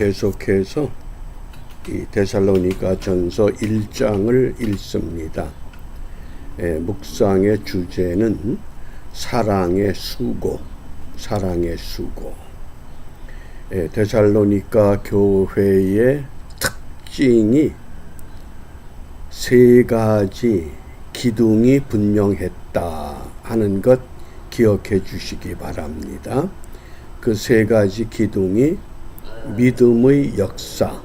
계속해서 이 데살로니가 전서 1장을 읽습니다. 묵상의 주제는 사랑의 수고, 사랑의 수고. 데살로니가 교회의 특징이 세 가지 기둥이 분명했다 하는 것 기억해 주시기 바랍니다. 그 세 가지 기둥이 믿음의 역사,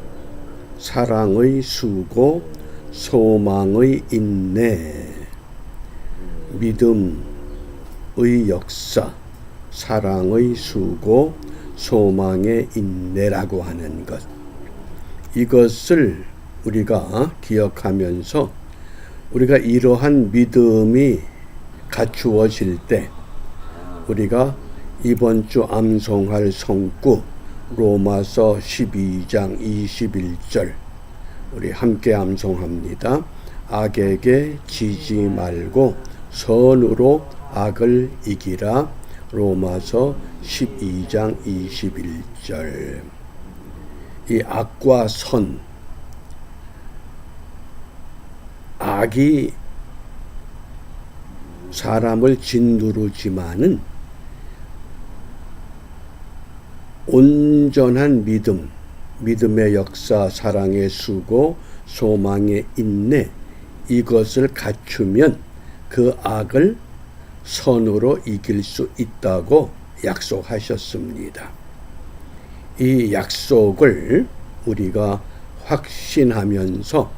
사랑의 수고, 소망의 인내. 믿음의 역사, 사랑의 수고, 소망의 인내라고 하는 것. 이것을 우리가 기억하면서 우리가 이러한 믿음이 갖추어질 때 우리가 이번 주 암송할 성구 로마서 12장 21절 우리 함께 암송합니다. 악에게 지지 말고 선으로 악을 이기라. 로마서 12장 21절. 이 악과 선, 악이 사람을 짓누르지만은 온전한 믿음, 믿음의 역사, 사랑의 수고, 소망의 인내, 이것을 갖추면 그 악을 선으로 이길 수 있다고 약속하셨습니다. 이 약속을 우리가 확신하면서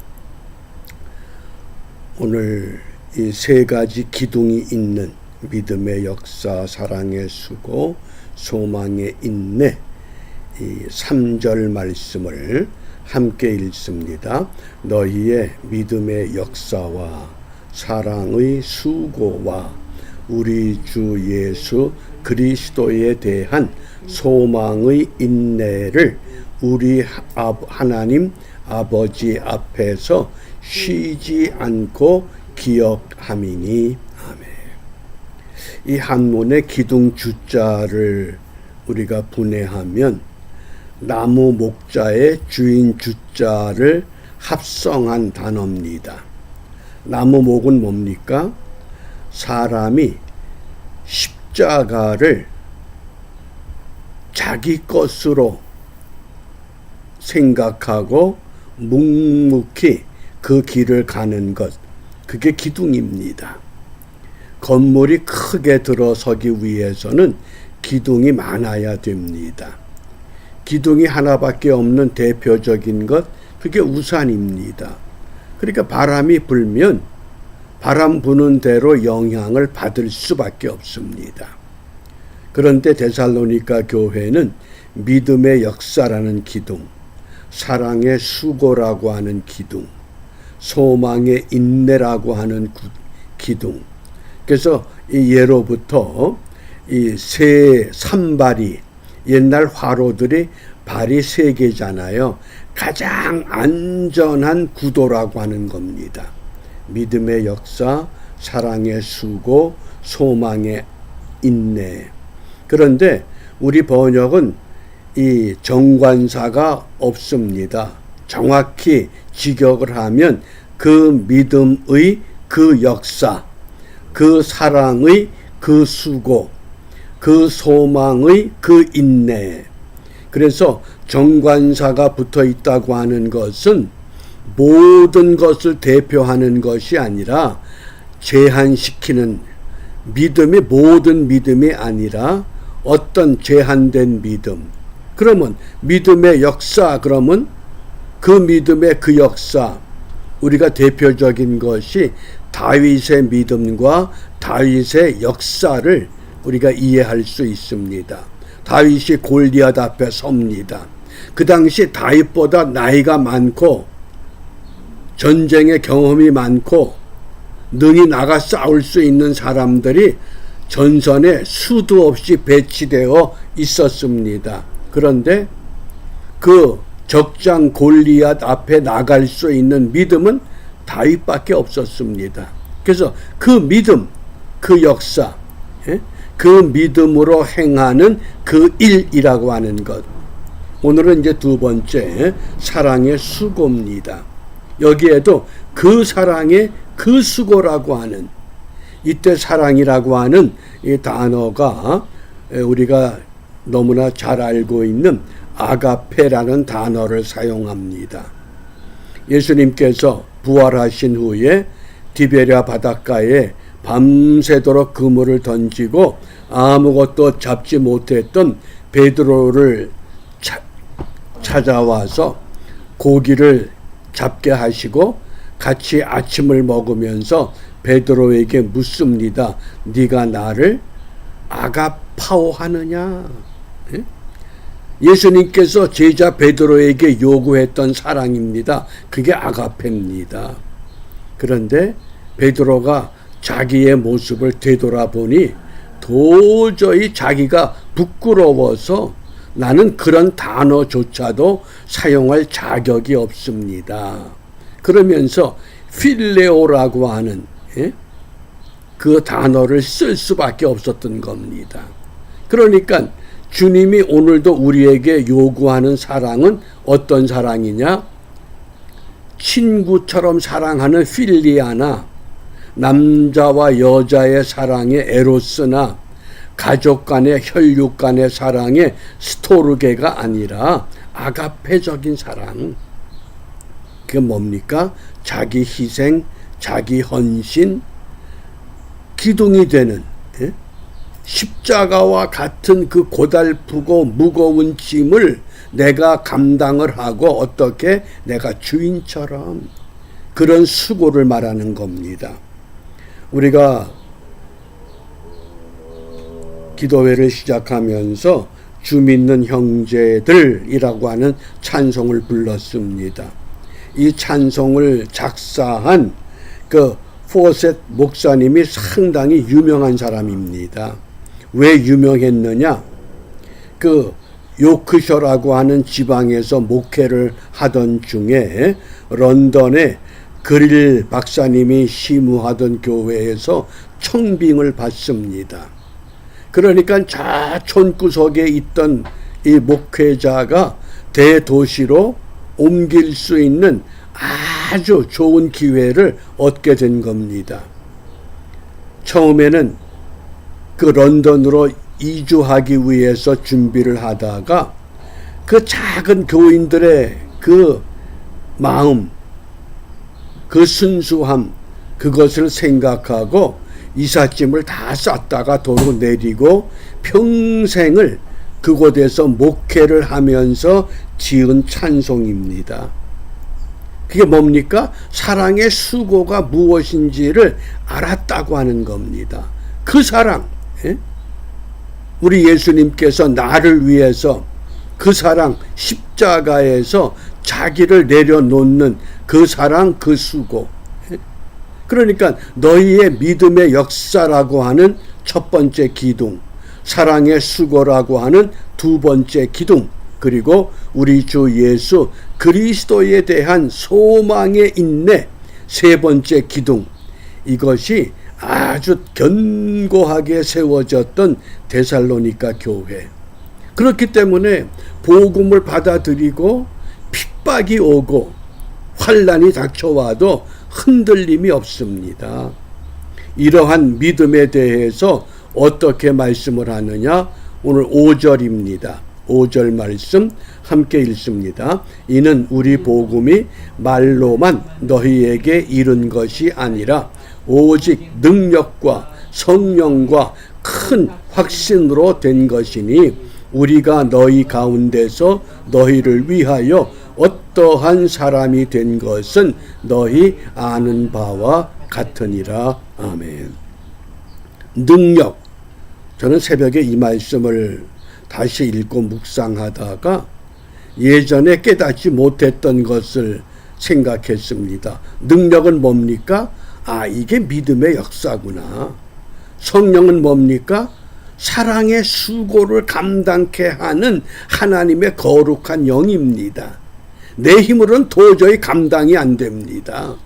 오늘 이 세 가지 기둥이 있는 믿음의 역사, 사랑의 수고, 소망의 인내, 이 3절 말씀을 함께 읽습니다. 너희의 믿음의 역사와 사랑의 수고와 우리 주 예수 그리스도에 대한 소망의 인내를 우리 하나님 아버지 앞에서 쉬지 않고 기억함이니. 아멘. 이 한문의 기둥 주자를 우리가 분해하면 나무 목자의 주인 주자를 합성한 단어입니다. 나무 목은 뭡니까? 사람이 십자가를 자기 것으로 생각하고 묵묵히 그 길을 가는 것, 그게 기둥입니다. 건물이 크게 들어서기 위해서는 기둥이 많아야 됩니다. 기둥이 하나밖에 없는 대표적인 것, 그게 우산입니다. 그러니까 바람이 불면 바람 부는 대로 영향을 받을 수밖에 없습니다. 그런데 데살로니가 교회는 믿음의 역사라는 기둥, 사랑의 수고라고 하는 기둥, 소망의 인내라고 하는 기둥. 그래서 이 예로부터 이 새 산발이, 옛날 화로들이 발이 세 개잖아요. 가장 안전한 구도라고 하는 겁니다. 믿음의 역사, 사랑의 수고, 소망의 인내. 그런데 우리 번역은 이 정관사가 없습니다. 정확히 직역을 하면 그 믿음의 그 역사, 그 사랑의 그 수고, 그 소망의 그 인내. 그래서 정관사가 붙어 있다고 하는 것은 모든 것을 대표하는 것이 아니라 제한시키는 믿음이 모든 믿음이 아니라 어떤 제한된 믿음. 그러면 믿음의 역사, 그러면 그 믿음의 그 역사, 우리가 대표적인 것이 다윗의 믿음과 다윗의 역사를 우리가 이해할 수 있습니다. 다윗이 골리앗 앞에 섭니다. 그 당시 다윗보다 나이가 많고 전쟁의 경험이 많고 능히 나가 싸울 수 있는 사람들이 전선에 수도 없이 배치되어 있었습니다. 그런데 그 적장 골리앗 앞에 나갈 수 있는 믿음은 다윗밖에 없었습니다. 그래서 그 믿음, 그 역사, 그 믿음으로 행하는 그 일이라고 하는 것, 오늘은 이제 두 번째, 사랑의 수고입니다. 여기에도 그 사랑의 그 수고라고 하는, 이때 사랑이라고 하는 이 단어가 우리가 너무나 잘 알고 있는 아가페라는 단어를 사용합니다. 예수님께서 부활하신 후에 디베랴 바닷가에 밤새도록 그물을 던지고 아무것도 잡지 못했던 베드로를 찾아와서 고기를 잡게 하시고 같이 아침을 먹으면서 베드로에게 묻습니다. 네가 나를 아가파오하느냐? 예수님께서 제자 베드로에게 요구했던 사랑입니다. 그게 아가페입니다. 그런데 베드로가 자기의 모습을 되돌아보니 도저히 자기가 부끄러워서 나는 그런 단어조차도 사용할 자격이 없습니다. 그러면서 필레오라고 하는 그 단어를 쓸 수밖에 없었던 겁니다. 그러니까 주님이 오늘도 우리에게 요구하는 사랑은 어떤 사랑이냐? 친구처럼 사랑하는 필리아나, 남자와 여자의 사랑의 에로스나, 가족 간의 혈육 간의 사랑의 스토르게가 아니라 아가페적인 사랑. 그게 뭡니까? 자기 희생, 자기 헌신, 기둥이 되는 십자가와 같은 그 고달프고 무거운 짐을 내가 감당을 하고 어떻게 내가 주인처럼 그런 수고를 말하는 겁니다. 우리가 기도회를 시작하면서 주 믿는 형제들이라고 하는 찬송을 불렀습니다. 이 찬송을 작사한 그 포셋 목사님이 상당히 유명한 사람입니다. 왜 유명했느냐? 그 요크셔라고 하는 지방에서 목회를 하던 중에 런던에 그릴 박사님이 시무하던 교회에서 청빙을 받습니다. 그러니까 좌촌구석에 있던 이 목회자가 대도시로 옮길 수 있는 아주 좋은 기회를 얻게 된 겁니다. 처음에는 그 런던으로 이주하기 위해서 준비를 하다가 그 작은 교인들의 그 마음, 그 순수함, 그것을 생각하고 이삿짐을 다 쌌다가 도로 내리고 평생을 그곳에서 목회를 하면서 지은 찬송입니다. 그게 뭡니까? 사랑의 수고가 무엇인지를 알았다고 하는 겁니다. 그 사랑, 우리 예수님께서 나를 위해서 그 사랑, 십자가에서 자기를 내려놓는 그 사랑, 그 수고. 그러니까 너희의 믿음의 역사라고 하는 첫 번째 기둥, 사랑의 수고라고 하는 두 번째 기둥, 그리고 우리 주 예수 그리스도에 대한 소망의 인내 세 번째 기둥, 이것이 아주 견고하게 세워졌던 데살로니가 교회. 그렇기 때문에 복음을 받아들이고 핍박이 오고 환난이 닥쳐와도 흔들림이 없습니다. 이러한 믿음에 대해서 어떻게 말씀을 하느냐? 오늘 5절입니다. 5절 말씀 함께 읽습니다. 이는 우리 복음이 말로만 너희에게 이른 것이 아니라 오직 능력과 성령과 큰 확신으로 된 것이니 우리가 너희 가운데서 너희를 위하여 어떠한 사람이 된 것은 너희 아는 바와 같으니라. 아멘. 능력. 저는 새벽에 이 말씀을 다시 읽고 묵상하다가 예전에 깨닫지 못했던 것을 생각했습니다. 능력은 뭡니까? 이게 믿음의 역사구나. 성령은 뭡니까? 사랑의 수고를 감당케 하는 하나님의 거룩한 영입니다. 내 힘으로는 도저히 감당이 안 됩니다.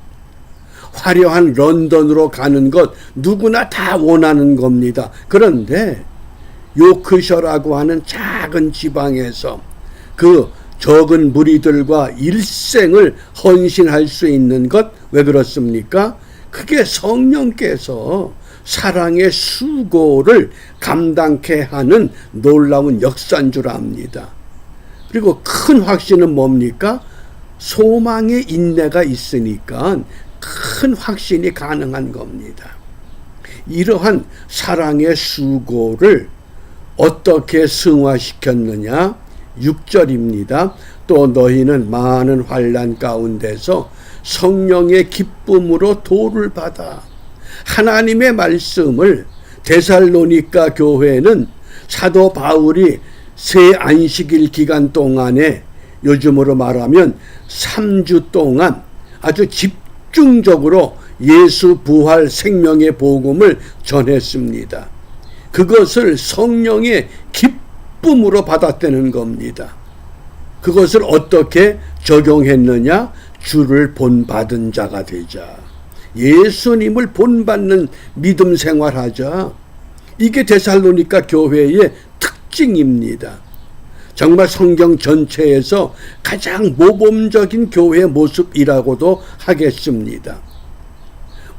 화려한 런던으로 가는 것 누구나 다 원하는 겁니다. 그런데 요크셔라고 하는 작은 지방에서 그 적은 무리들과 일생을 헌신할 수 있는 것, 왜 그렇습니까? 그게 성령께서 사랑의 수고를 감당케 하는 놀라운 역사인 줄 압니다. 그리고 큰 확신은 뭡니까? 소망의 인내가 있으니까 큰 확신이 가능한 겁니다. 이러한 사랑의 수고를 어떻게 승화시켰느냐? 6절입니다. 또 너희는 많은 환난 가운데서 성령의 기쁨으로 도를 받아. 하나님의 말씀을 데살로니가 교회는 사도 바울이 새 안식일 기간 동안에 요즘으로 말하면 3주 동안 아주 집중적으로 예수 부활 생명의 복음을 전했습니다. 그것을 성령의 기쁨으로 받았다는 겁니다. 그것을 어떻게 적용했느냐? 주를 본받은 자가 되자. 예수님을 본받는 믿음 생활하자. 이게 데살로니가 교회의 특징입니다. 정말 성경 전체에서 가장 모범적인 교회 모습이라고도 하겠습니다.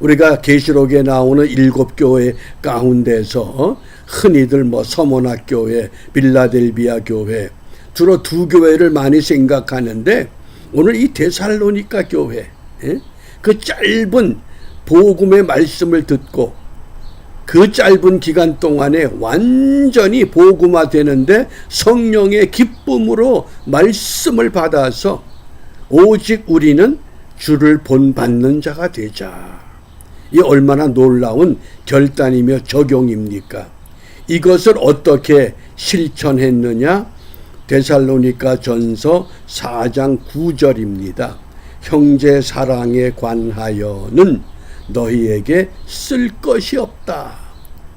우리가 계시록에 나오는 7교회 가운데서 흔히들 서문학 교회, 빌라델비아 교회, 주로 두 교회를 많이 생각하는데 오늘 이 데살로니가 교회, 그 짧은 복음의 말씀을 듣고 그 짧은 기간 동안에 완전히 복음화되는데 성령의 기쁨으로 말씀을 받아서 오직 우리는 주를 본받는 자가 되자. 이 얼마나 놀라운 결단이며 적용입니까? 이것을 어떻게 실천했느냐? 데살로니가 전서 4장 9절입니다. 형제 사랑에 관하여는 너희에게 쓸 것이 없다.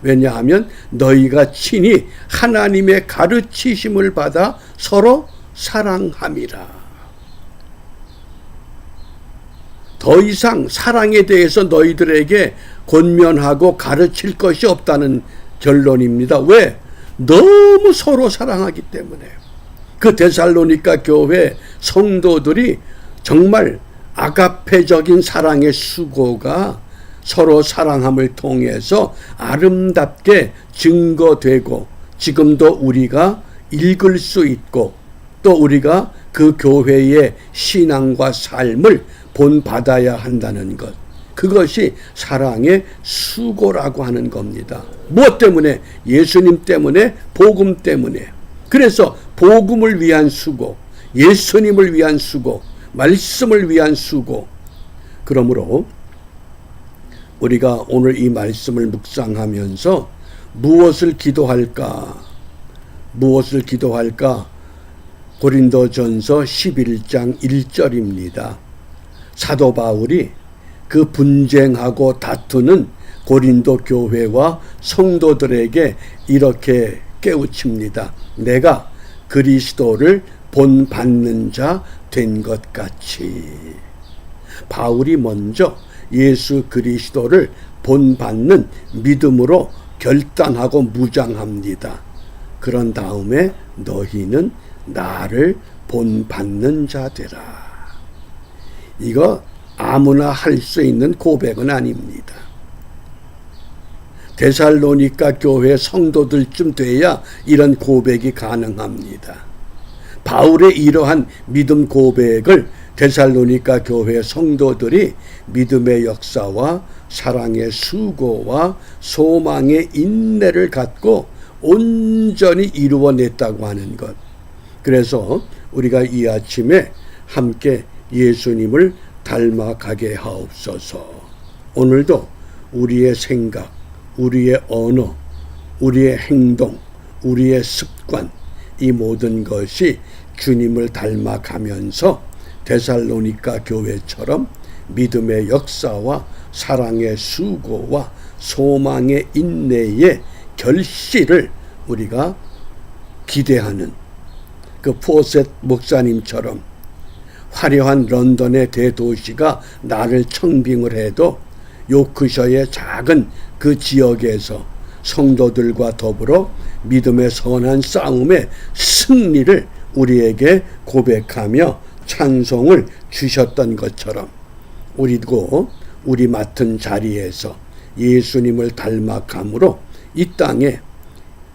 왜냐하면 너희가 친히 하나님의 가르치심을 받아 서로 사랑함이라. 더 이상 사랑에 대해서 너희들에게 권면하고 가르칠 것이 없다는 결론입니다. 왜? 너무 서로 사랑하기 때문에. 그 데살로니가 교회 성도들이 정말 아가페적인 사랑의 수고가 서로 사랑함을 통해서 아름답게 증거되고 지금도 우리가 읽을 수 있고 또 우리가 그 교회의 신앙과 삶을 본받아야 한다는 것. 그것이 사랑의 수고라고 하는 겁니다. 무엇 때문에? 예수님 때문에, 복음 때문에. 그래서 복음을 위한 수고, 예수님을 위한 수고, 말씀을 위한 수고. 그러므로 우리가 오늘 이 말씀을 묵상하면서 무엇을 기도할까? 무엇을 기도할까? 고린도전서 11장 1절입니다. 사도 바울이 그 분쟁하고 다투는 고린도 교회와 성도들에게 이렇게 깨우칩니다. 내가 그리스도를 본받는 자 된 것 같이. 바울이 먼저 예수 그리스도를 본받는 믿음으로 결단하고 무장합니다. 그런 다음에 너희는 나를 본받는 자 되라. 이거 아무나 할 수 있는 고백은 아닙니다. 데살로니가 교회 성도들쯤 돼야 이런 고백이 가능합니다. 바울의 이러한 믿음 고백을 데살로니가 교회 성도들이 믿음의 역사와 사랑의 수고와 소망의 인내를 갖고 온전히 이루어냈다고 하는 것. 그래서 우리가 이 아침에 함께 예수님을 닮아가게 하옵소서. 오늘도 우리의 생각, 우리의 언어, 우리의 행동, 우리의 습관, 이 모든 것이 주님을 닮아가면서 데살로니가 교회처럼 믿음의 역사와 사랑의 수고와 소망의 인내의 결실을 우리가 기대하는 그 포셋 목사님처럼 화려한 런던의 대도시가 나를 청빙을 해도 요크셔의 작은 그 지역에서 성도들과 더불어 믿음의 선한 싸움의 승리를 우리에게 고백하며 찬송을 주셨던 것처럼 우리도 우리 맡은 자리에서 예수님을 닮아감으로 이 땅에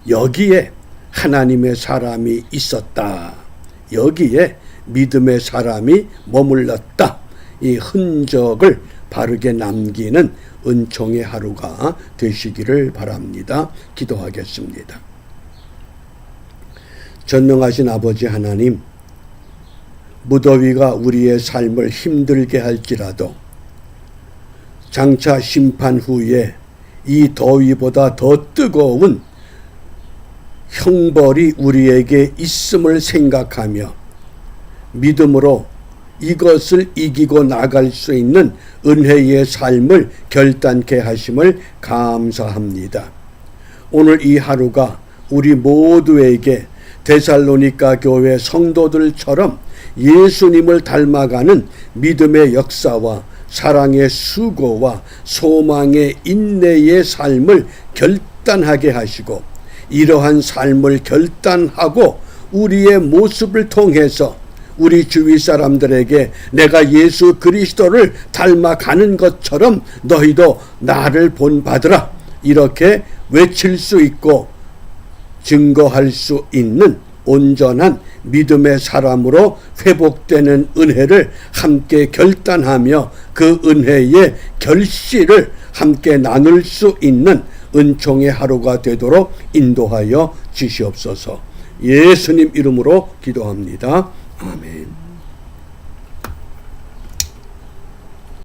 여기에 하나님의 사람이 있었다. 여기에 믿음의 사람이 머물렀다. 이 흔적을 바르게 남기는 은총의 하루가 되시기를 바랍니다. 기도하겠습니다. 전능하신 아버지 하나님, 무더위가 우리의 삶을 힘들게 할지라도 장차 심판 후에 이 더위보다 더 뜨거운 형벌이 우리에게 있음을 생각하며 믿음으로 이것을 이기고 나갈 수 있는 은혜의 삶을 결단케 하심을 감사합니다. 오늘 이 하루가 우리 모두에게 데살로니가 교회 성도들처럼 예수님을 닮아가는 믿음의 역사와 사랑의 수고와 소망의 인내의 삶을 결단하게 하시고 이러한 삶을 결단하고 우리의 모습을 통해서 우리 주위 사람들에게 내가 예수 그리스도를 닮아가는 것처럼 너희도 나를 본받으라 이렇게 외칠 수 있고 증거할 수 있는 온전한 믿음의 사람으로 회복되는 은혜를 함께 결단하며 그 은혜의 결실을 함께 나눌 수 있는 은총의 하루가 되도록 인도하여 주시옵소서. 예수님 이름으로 기도합니다. 아멘.